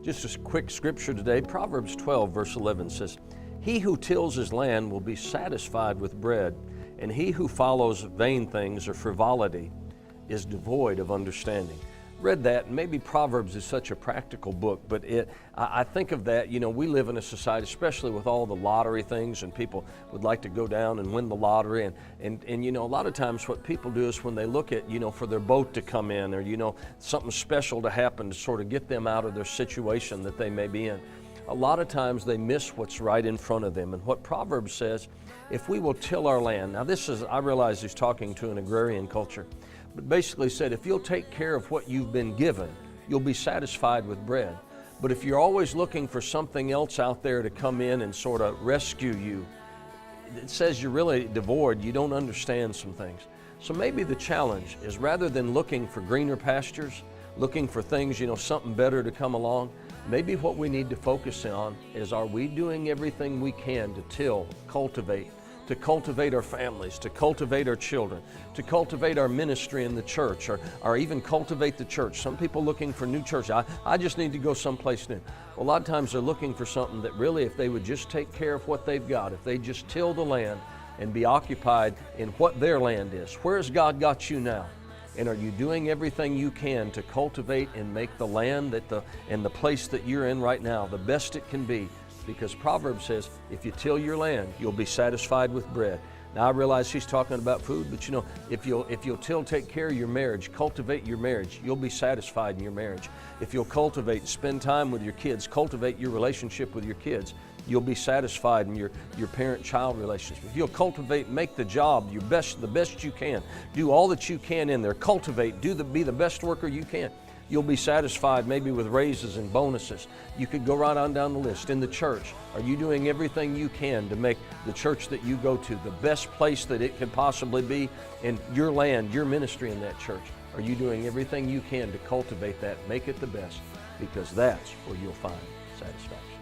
Just a quick scripture today. Proverbs 12, verse 11 says, "He who tills his land will be satisfied with bread, and he who follows vain things or frivolity is devoid of understanding." Read that, and maybe Proverbs is such a practical book, but I think of that, we live in a society, especially with all the lottery things, and people would like to go down and win the lottery, and a lot of times what people do is when they look at, for their boat to come in, or, something special to happen to sort of get them out of their situation that they may be in, a lot of times they miss what's right in front of them. And what Proverbs says, if we will till our land, now I realize he's talking to an agrarian culture, but basically said, if you'll take care of what you've been given, you'll be satisfied with bread. But if you're always looking for something else out there to come in and sort of rescue you, it says you're really devoid, you don't understand some things. So maybe the challenge is, rather than looking for greener pastures, looking for things, something better to come along, maybe what we need to focus on is, are we doing everything we can to to cultivate our families, to cultivate our children, to cultivate our ministry in the church, or even cultivate the church. Some people looking for new church. I just need to go someplace new. Well, a lot of times they're looking for something that really, if they would just take care of what they've got, if they just till the land and be occupied in what their land is. Where has God got you now? And are you doing everything you can to cultivate and make the land and the place that you're in right now the best it can be? Because Proverbs says, if you till your land, you'll be satisfied with bread. Now I realize he's talking about food, but if you'll take care of your marriage, cultivate your marriage, you'll be satisfied in your marriage. If you'll cultivate, spend time with your kids, cultivate your relationship with your kids, you'll be satisfied in your parent-child relationship. If you'll cultivate, make the job the best you can, do all that you can in there, cultivate, be the best worker you can, you'll be satisfied maybe with raises and bonuses. You could go right on down the list. In the church, are you doing everything you can to make the church that you go to the best place that it could possibly be, in your land, your ministry in that church? Are you doing everything you can to cultivate that, make it the best? Because that's where you'll find satisfaction.